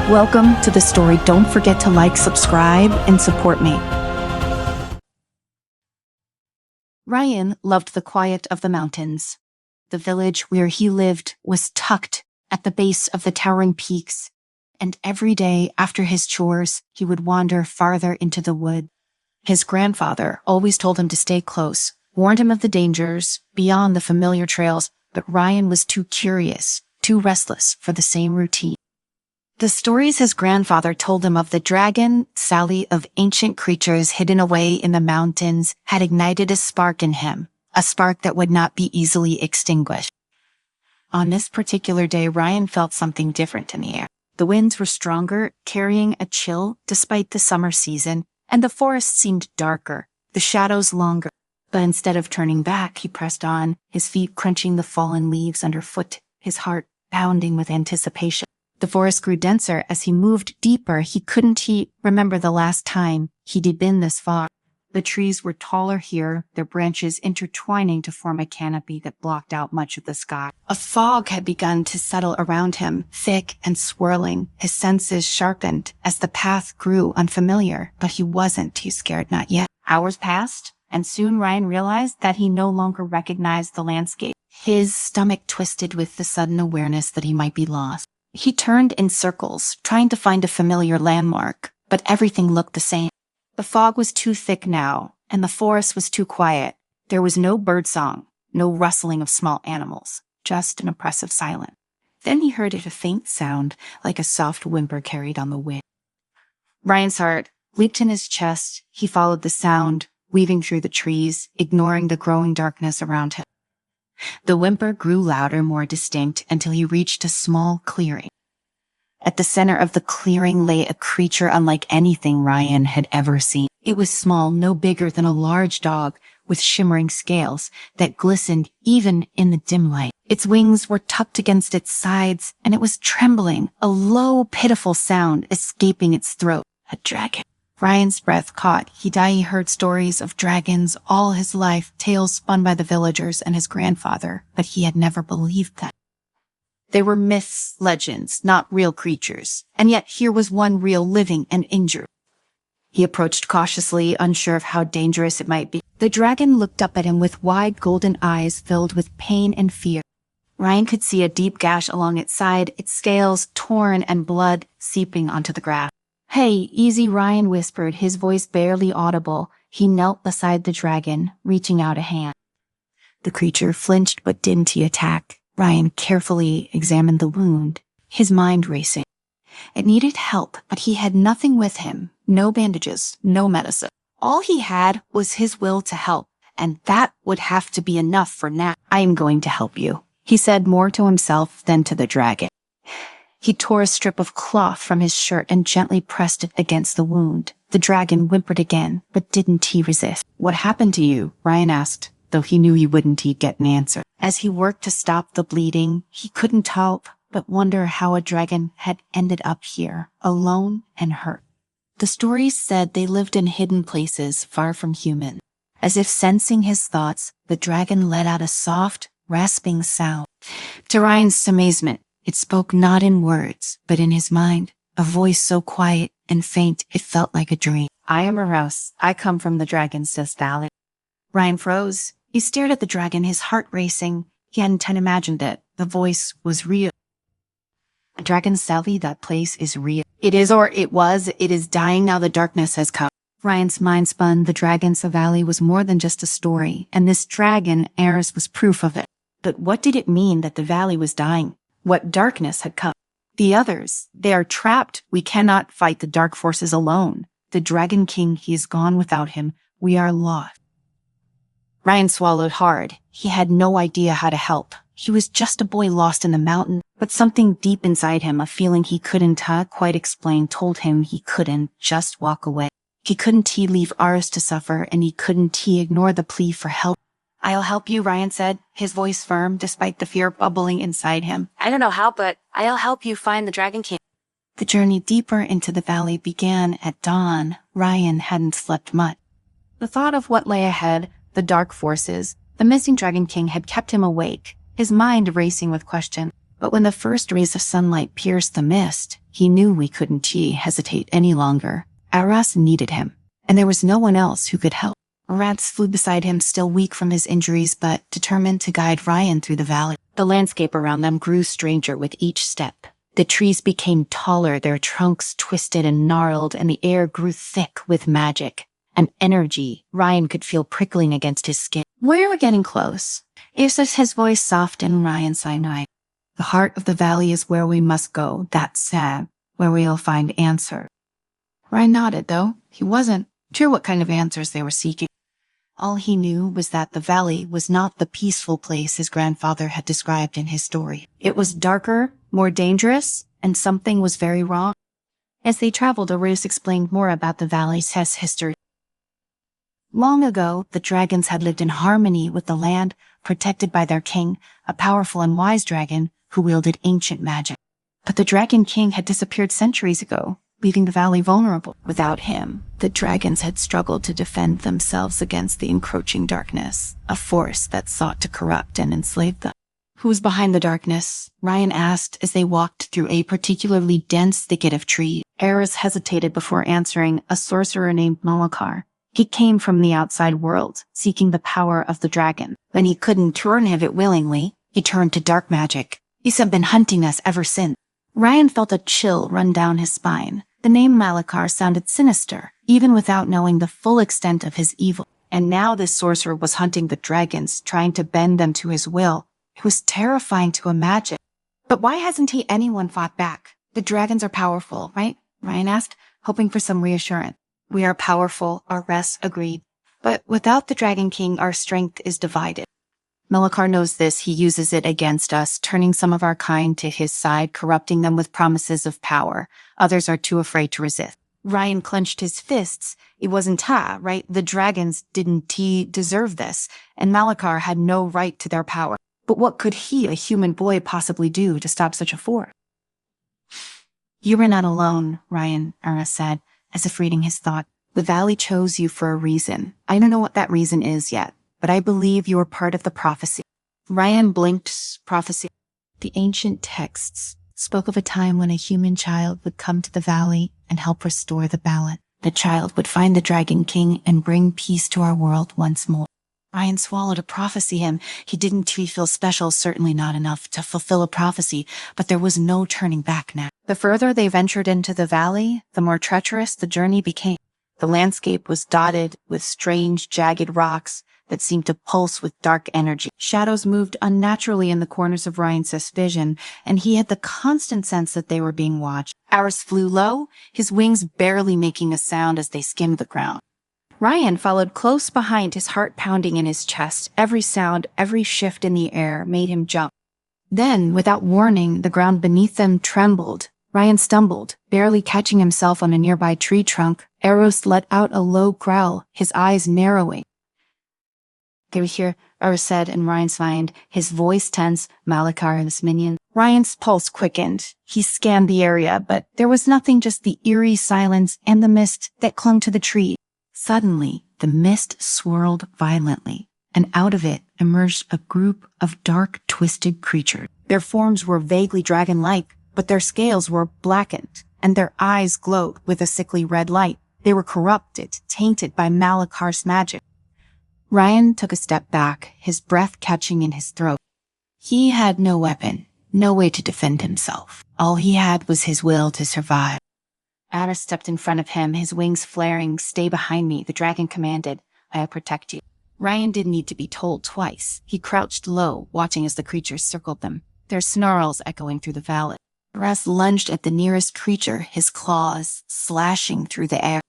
Welcome to the story. Don't forget to like, subscribe, and support me. Ryan loved the quiet of the mountains. The village where he lived was tucked at the base of the towering peaks, and every day after his chores, he would wander farther into the wood. His grandfather always told him to stay close, warned him of the dangers beyond the familiar trails, but Ryan was too curious, too restless for the same routine. The stories his grandfather told him of the dragon, Sally, of ancient creatures hidden away in the mountains had ignited a spark in him, a spark that would not be easily extinguished. On this particular day, Ryan felt something different in the air. The winds were stronger, carrying a chill despite the summer season, and the forest seemed darker, the shadows longer. But instead of turning back, he pressed on, his feet crunching the fallen leaves underfoot, his heart pounding with anticipation. The forest grew denser as he moved deeper. He couldn't remember the last time he'd been this far. The trees were taller here, their branches intertwining to form a canopy that blocked out much of the sky. A fog had begun to settle around him, thick and swirling. His senses sharpened as the path grew unfamiliar, but he wasn't too scared, not yet. Hours passed, and soon Ryan realized that he no longer recognized the landscape. His stomach twisted with the sudden awareness that he might be lost. He turned in circles, trying to find a familiar landmark, but everything looked the same. The fog was too thick now, and the forest was too quiet. There was no birdsong, no rustling of small animals, just an oppressive silence. Then he heard a faint sound, like a soft whimper carried on the wind. Ryan's heart leaped in his chest. He followed the sound, weaving through the trees, ignoring the growing darkness around him. The whimper grew louder, more distinct, until he reached a small clearing. At the center of the clearing lay a creature unlike anything Ryan had ever seen. It was small, no bigger than a large dog, with shimmering scales that glistened even in the dim light. Its wings were tucked against its sides, and it was trembling, a low, pitiful sound escaping its throat. A dragon. Ryan's breath caught. He heard stories of dragons all his life, tales spun by the villagers and his grandfather, but he had never believed them. They were myths, legends, not real creatures, and yet here was one real, living, and injured. He approached cautiously, unsure of how dangerous it might be. The dragon looked up at him with wide golden eyes filled with pain and fear. Ryan could see a deep gash along its side, its scales torn and blood seeping onto the grass. "Hey, easy," Ryan whispered, his voice barely audible. He knelt beside the dragon, reaching out a hand. The creature flinched but didn't attack. Ryan carefully examined the wound, his mind racing. It needed help, but he had nothing with him. No bandages, no medicine. All he had was his will to help, and that would have to be enough for now. "I am going to help you," he said, more to himself than to the dragon. He tore a strip of cloth from his shirt and gently pressed it against the wound. The dragon whimpered again, but didn't he resist. "What happened to you?" Ryan asked, though he knew he wouldn't get an answer. As he worked to stop the bleeding, he couldn't help but wonder how a dragon had ended up here, alone and hurt. The stories said they lived in hidden places far from human. As if sensing his thoughts, the dragon let out a soft, rasping sound. To Ryan's amazement, it spoke not in words, but in his mind, a voice so quiet and faint it felt like a dream. "I am Rouse. I come from the dragon's valley." Ryan froze. He stared at the dragon, his heart racing. He hadn't imagined it. The voice was real. "Dragon's Valley, that place is real. It is, or it was. It is dying now. The darkness has come." Ryan's mind spun. The Dragon's Valley was more than just a story, and this dragon, Eris, was proof of it. But what did it mean that the valley was dying? What darkness had come? The others, they are trapped. We cannot fight the dark forces alone. The Dragon King, he is gone without him. We are lost. Ryan swallowed hard. He had no idea how to help. He was just a boy lost in the mountain, but something deep inside him, a feeling he couldn't quite explain, told him he couldn't just walk away. He couldn't leave Aris to suffer, and he couldn't ignore the plea for help. "I'll help you," Ryan said, his voice firm despite the fear bubbling inside him. "I don't know how, but I'll help you find the Dragon King." The journey deeper into the valley began at dawn. Ryan hadn't slept much. The thought of what lay ahead, the dark forces, the missing Dragon King had kept him awake, his mind racing with question. But when the first rays of sunlight pierced the mist, He knew we couldn't hesitate any longer. Aras needed him, and there was no one else who could help. Rats flew beside him, still weak from his injuries, but determined to guide Ryan through the valley. The landscape around them grew stranger with each step. The trees became taller, their trunks twisted and gnarled, and the air grew thick with magic. An energy Ryan could feel prickling against his skin. "We're getting close," Isa's his voice soft and Ryan sighed. "The heart of the valley is where we must go, that's sad, where we'll find answer." Ryan nodded, though he wasn't sure what kind of answers they were seeking. All he knew was that the valley was not the peaceful place his grandfather had described in his story. It was darker, more dangerous, and something was very wrong. As they traveled, Aras explained more about the valley's history. Long ago, the dragons had lived in harmony with the land, protected by their king, a powerful and wise dragon who wielded ancient magic. But the Dragon King had disappeared centuries ago, leaving the valley vulnerable. Without him, the dragons had struggled to defend themselves against the encroaching darkness, a force that sought to corrupt and enslave them. "Who was behind the darkness?" Ryan asked as they walked through a particularly dense thicket of trees. Aras hesitated before answering. "A sorcerer named Malakar. He came from the outside world, seeking the power of the dragon. When he couldn't turn of it willingly, he turned to dark magic. He's been hunting us ever since." Ryan felt a chill run down his spine. The name Malakar sounded sinister, even without knowing the full extent of his evil. And now this sorcerer was hunting the dragons, trying to bend them to his will. It was terrifying to imagine. "But why hasn't anyone fought back? The dragons are powerful, right?" Ryan asked, hoping for some reassurance. "We are powerful," Aras agreed. "But without the Dragon King, our strength is divided. Malakar knows this. He uses it against us, turning some of our kind to his side, corrupting them with promises of power. Others are too afraid to resist." Ryan clenched his fists. It wasn't right? The dragons didn't deserve this, and Malakar had no right to their power. But what could he, a human boy, possibly do to stop such a force? "You were not alone," Aras said, as if reading his thought. "The valley chose you for a reason. I don't know what that reason is yet, but I believe you are part of the prophecy." Ryan blinked. Prophecy. The ancient texts spoke of a time when a human child would come to the valley and help restore the balance. The child would find the Dragon King and bring peace to our world once more. Ryan swallowed. A prophecy him. He didn't feel special, certainly not enough to fulfill a prophecy, but there was no turning back now. The further they ventured into the valley, the more treacherous the journey became. The landscape was dotted with strange, jagged rocks that seemed to pulse with dark energy. Shadows moved unnaturally in the corners of Ryan's vision, and he had the constant sense that they were being watched. Aras flew low, his wings barely making a sound as they skimmed the ground. Ryan followed close behind, his heart pounding in his chest. Every sound, every shift in the air made him jump. Then, without warning, the ground beneath them trembled. Ryan stumbled, barely catching himself on a nearby tree trunk. Aras let out a low growl, his eyes narrowing. "They were here," Aras said in Ryan's mind, his voice tense. "Malakar and his minion." Ryan's pulse quickened. He scanned the area, but there was nothing, just the eerie silence and the mist that clung to the tree. Suddenly, the mist swirled violently, and out of it emerged a group of dark, twisted creatures. Their forms were vaguely dragon-like, but their scales were blackened, and their eyes glowed with a sickly red light. They were corrupted, tainted by Malakar's magic. Ryan took a step back, his breath catching in his throat. He had no weapon, no way to defend himself. All he had was his will to survive. Aras stepped in front of him, his wings flaring. "Stay behind me," the dragon commanded. "I'll protect you." Ryan didn't need to be told twice. He crouched low, watching as the creatures circled them, their snarls echoing through the valley. Aras lunged at the nearest creature, his claws slashing through the air.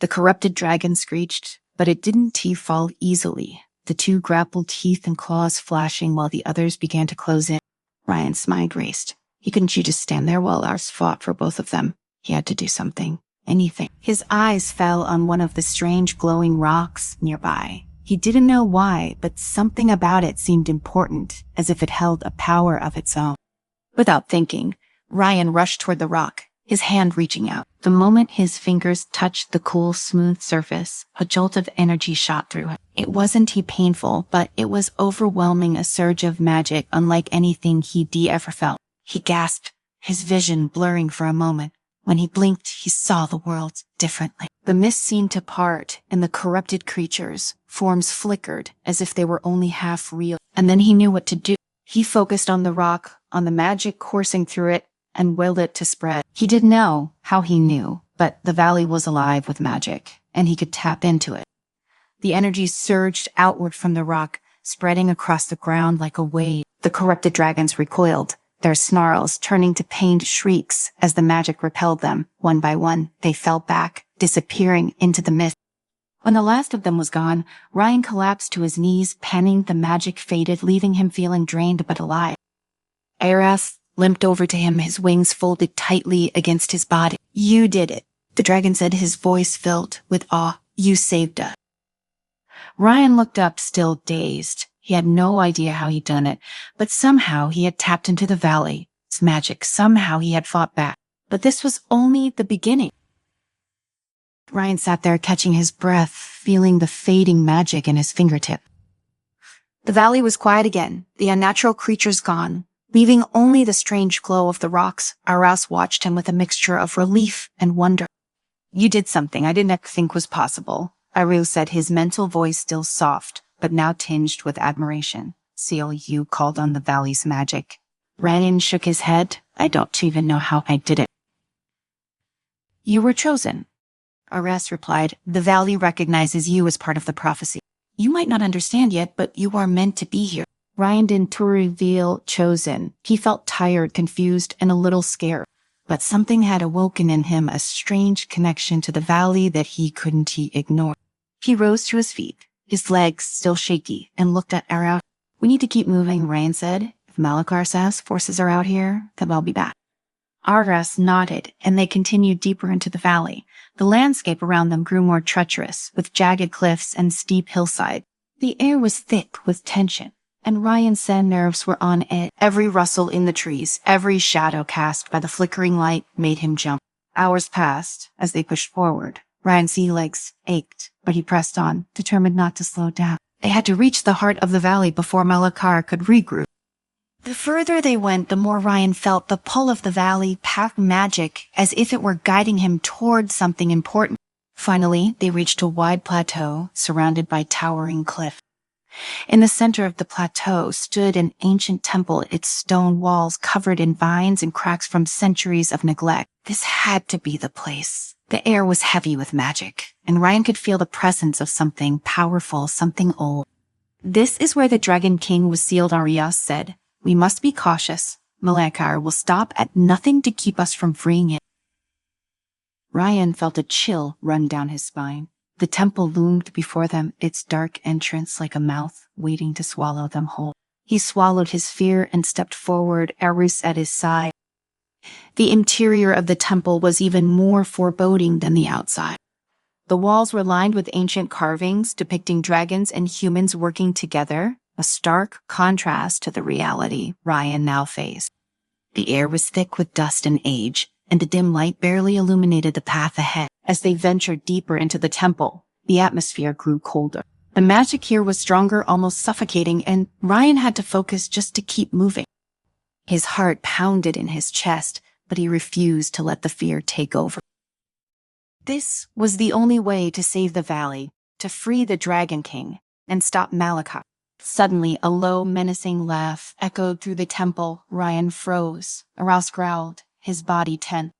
The corrupted dragon screeched, but it didn't fall easily. The two grappled, teeth and claws flashing while the others began to close in. Ryan's mind raced. He couldn't just stand there while Aras fought for both of them. He had to do something, anything. His eyes fell on one of the strange glowing rocks nearby. He didn't know why, but something about it seemed important, as if it held a power of its own. Without thinking, Ryan rushed toward the rock, his hand reaching out. The moment his fingers touched the cool, smooth surface, a jolt of energy shot through him. It wasn't painful, but it was overwhelming, a surge of magic unlike anything he'd ever felt. He gasped, his vision blurring for a moment. When he blinked, he saw the world differently. The mist seemed to part, and the corrupted creatures' forms flickered as if they were only half real. And then he knew what to do. He focused on the rock, on the magic coursing through it, and willed it to spread. He didn't know how he knew, but the valley was alive with magic, and he could tap into it. The energy surged outward from the rock, spreading across the ground like a wave. The corrupted dragons recoiled, their snarls turning to pained shrieks as the magic repelled them. One by one, they fell back, disappearing into the mist. When the last of them was gone, Ryan collapsed to his knees, panting. The magic faded, leaving him feeling drained but alive. Eras limped over to him, his wings folded tightly against his body. "You did it," the dragon said, his voice filled with awe. "You saved us." Ryan looked up, still dazed. He had no idea how he'd done it, but somehow he had tapped into the valley. It's magic. Somehow he had fought back. But this was only the beginning. Ryan sat there catching his breath, feeling the fading magic in his fingertip. The valley was quiet again, the unnatural creatures gone, leaving only the strange glow of the rocks. Aras watched him with a mixture of relief and wonder. "You did something I didn't think was possible," Aru said, his mental voice still soft, but now tinged with admiration. "Seal, you called on the valley's magic." Ryan shook his head. "I don't even know how I did it." "You were chosen," Aras replied. "The valley recognizes you as part of the prophecy. You might not understand yet, but you are meant to be here." Ryan didn't reveal chosen. He felt tired, confused, and a little scared. But something had awoken in him, a strange connection to the valley that he couldn't ignore. He rose to his feet, his legs still shaky, and looked at Aras. "We need to keep moving," Ryan said. "If Malakar's forces are out here, then I'll be back." Aras nodded, and they continued deeper into the valley. The landscape around them grew more treacherous, with jagged cliffs and steep hillsides. The air was thick with tension, and Ryan's nerves were on edge. Every rustle in the trees, every shadow cast by the flickering light made him jump. Hours passed as they pushed forward. Ryan's sea legs ached, but he pressed on, determined not to slow down. They had to reach the heart of the valley before Malakar could regroup. The further they went, the more Ryan felt the pull of the valley, packed magic, as if it were guiding him toward something important. Finally, they reached a wide plateau surrounded by towering cliffs. In the center of the plateau stood an ancient temple, its stone walls covered in vines and cracks from centuries of neglect. This had to be the place. The air was heavy with magic, and Ryan could feel the presence of something powerful, something old. "This is where the Dragon King was sealed," Arias said. "We must be cautious. Malakar will stop at nothing to keep us from freeing it." Ryan felt a chill run down his spine. The temple loomed before them, its dark entrance like a mouth waiting to swallow them whole. He swallowed his fear and stepped forward, Aris at his side. The interior of the temple was even more foreboding than the outside. The walls were lined with ancient carvings depicting dragons and humans working together, a stark contrast to the reality Ryan now faced. The air was thick with dust and age, and the dim light barely illuminated the path ahead. As they ventured deeper into the temple, the atmosphere grew colder. The magic here was stronger, almost suffocating, and Ryan had to focus just to keep moving. His heart pounded in his chest, but he refused to let the fear take over. This was the only way to save the valley, to free the Dragon King, and stop Malakar. Suddenly, a low, menacing laugh echoed through the temple. Ryan froze. Aras growled, his body tense.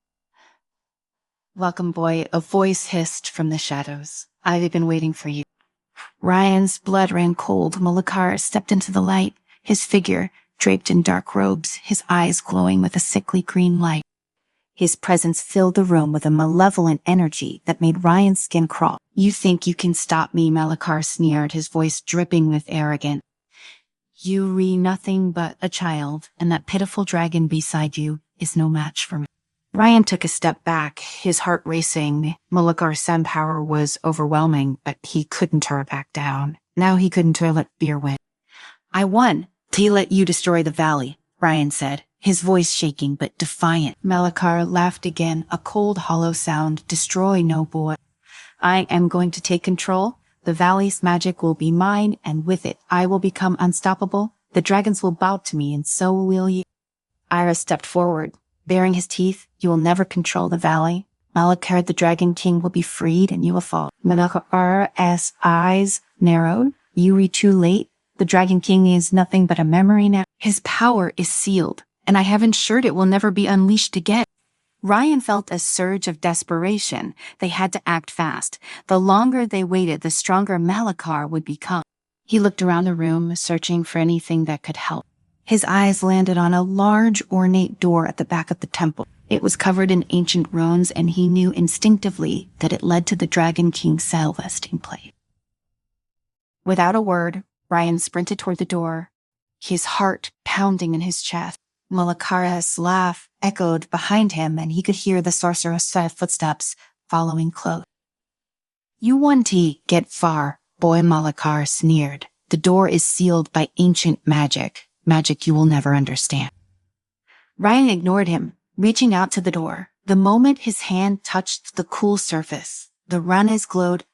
"Welcome, boy," a voice hissed from the shadows. "I've been waiting for you." Ryan's blood ran cold. Malakar stepped into the light, his figure draped in dark robes, his eyes glowing with a sickly green light. His presence filled the room with a malevolent energy that made Ryan's skin crawl. "You think you can stop me?" Malakar sneered, his voice dripping with arrogance. "You re nothing but a child, and that pitiful dragon beside you is no match for me." Ryan took a step back, his heart racing. Malakar's power was overwhelming, but he couldn't turn back down. Now he couldn't let fear win. "I won to let you destroy the valley," Ryan said, his voice shaking but defiant. Malakar laughed again, a cold, hollow sound. "Destroy, no boy. I am going to take control. The valley's magic will be mine, and with it, I will become unstoppable. The dragons will bow to me, and so will you." Ira stepped forward. Baring his teeth, "You will never control the valley. Malakar, the Dragon King, will be freed and you will fall." Malakar's eyes narrowed. "You read too late. The Dragon King is nothing but a memory now. His power is sealed, and I have ensured it will never be unleashed again." Ryan felt a surge of desperation. They had to act fast. The longer they waited, the stronger Malakar would become. He looked around the room, searching for anything that could help. His eyes landed on a large, ornate door at the back of the temple. It was covered in ancient runes, and he knew instinctively that it led to the Dragon King's cell resting place. Without a word, Ryan sprinted toward the door, his heart pounding in his chest. Malakar's laugh echoed behind him, and he could hear the sorcerer's footsteps following close. "You want to get far," boy Malakar sneered. "The door is sealed by ancient magic you will never understand." Ryan ignored him, reaching out to the door. The moment his hand touched the cool surface, the runes glowed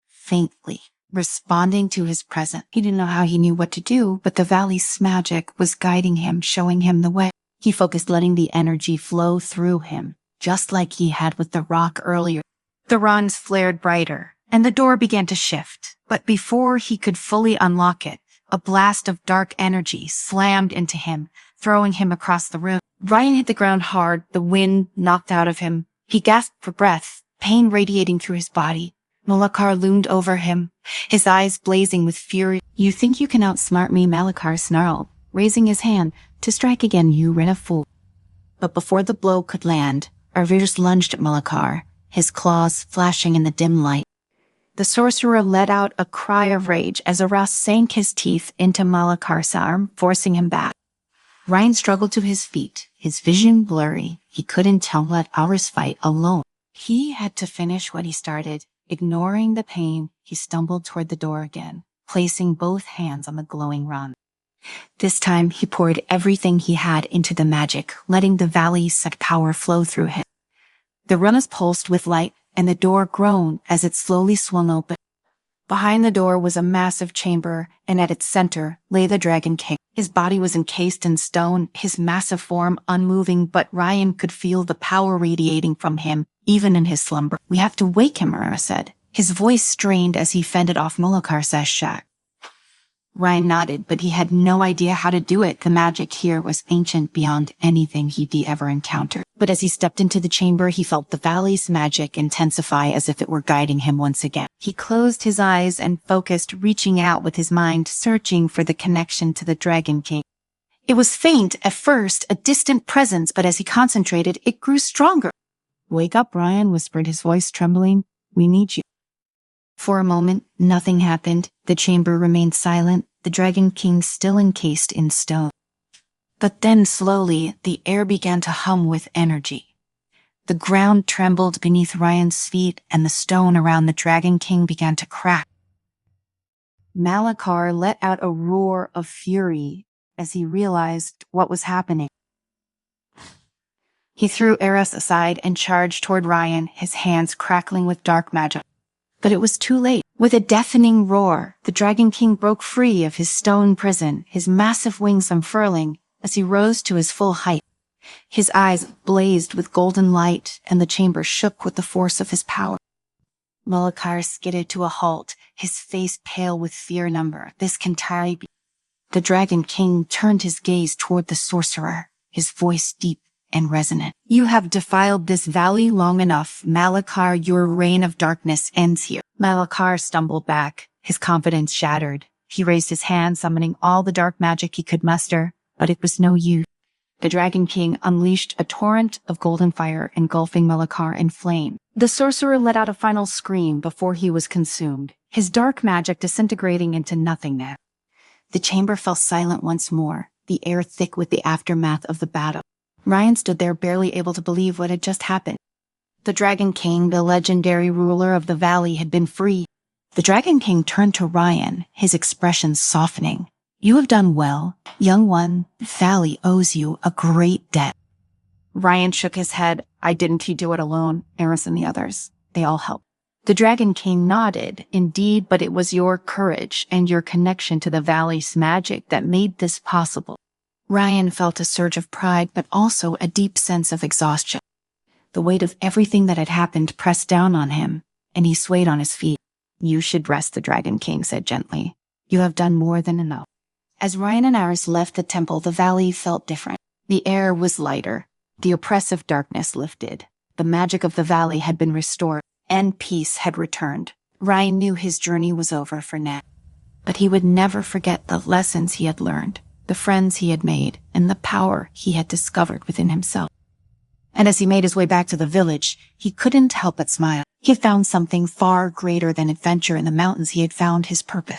faintly, responding to his presence. He didn't know how he knew what to do, but the valley's magic was guiding him, showing him the way. He focused, letting the energy flow through him, just like he had with the rock earlier. The runes flared brighter, and the door began to shift. But before he could fully unlock it, a blast of dark energy slammed into him, throwing him across the room. Ryan hit the ground hard, the wind knocked out of him. He gasped for breath, pain radiating through his body. Malakar loomed over him, his eyes blazing with fury. "You think you can outsmart me?" Malakar snarled, raising his hand to strike again. "You ran a fool." But before the blow could land, Arvirs lunged at Malakar, his claws flashing in the dim light. The sorcerer let out a cry of rage as Aras sank his teeth into Malakar's arm, forcing him back. Ryan struggled to his feet, his vision blurry. He couldn't let Aras fight alone. He had to finish what he started. Ignoring the pain, he stumbled toward the door again, placing both hands on the glowing run. This time, he poured everything he had into the magic, letting the valley's power flow through him. The runes pulsed with light, and the door groaned as it slowly swung open. Behind the door was a massive chamber, and at its center lay the Dragon King. His body was encased in stone, his massive form unmoving, but Ryan could feel the power radiating from him, even in his slumber. "We have to wake him," Ara said, his voice strained as he fended off Malakar's shack. Ryan nodded, but he had no idea how to do it. The magic here was ancient beyond anything he'd ever encountered. But as he stepped into the chamber, he felt the valley's magic intensify as if it were guiding him once again. He closed his eyes and focused, reaching out with his mind, searching for the connection to the Dragon King. It was faint at first, a distant presence, but as he concentrated, it grew stronger. "Wake up, Ryan," whispered, his voice trembling. "We need you." For a moment, nothing happened. The chamber remained silent, the Dragon King still encased in stone. But then slowly, the air began to hum with energy. The ground trembled beneath Ryan's feet, and the stone around the Dragon King began to crack. Malakar let out a roar of fury as he realized what was happening. He threw Eris aside and charged toward Ryan, his hands crackling with dark magic. But it was too late. With a deafening roar, the Dragon King broke free of his stone prison, his massive wings unfurling as he rose to his full height. His eyes blazed with golden light, and the chamber shook with the force of his power. Malakar skidded to a halt, his face pale with fear. "This can be." The Dragon King turned his gaze toward the sorcerer, his voice deep and resonant. "You have defiled this valley long enough, Malakar. Your reign of darkness ends here." Malakar stumbled back, his confidence shattered. He raised his hand, summoning all the dark magic he could muster, but it was no use. The Dragon King unleashed a torrent of golden fire, engulfing Malakar in flame. The sorcerer let out a final scream before he was consumed, his dark magic disintegrating into nothingness. The chamber fell silent once more, the air thick with the aftermath of the battle. Ryan stood there, barely able to believe what had just happened. The Dragon King, the legendary ruler of the valley, had been free. The Dragon King turned to Ryan, his expression softening. "You have done well, young one. The valley owes you a great debt." Ryan shook his head. "I didn't do it alone. Eris and the others, they all helped." The Dragon King nodded. "Indeed, but it was your courage and your connection to the valley's magic that made this possible." Ryan felt a surge of pride, but also a deep sense of exhaustion. The weight of everything that had happened pressed down on him, and he swayed on his feet. "You should rest," the Dragon King said gently. "You have done more than enough." As Ryan and Iris left the temple, the valley felt different. The air was lighter. The oppressive darkness lifted. The magic of the valley had been restored, and peace had returned. Ryan knew his journey was over for now, but he would never forget the lessons he had learned, the friends he had made, and the power he had discovered within himself. And as he made his way back to the village, he couldn't help but smile. He had found something far greater than adventure in the mountains. He had found his purpose.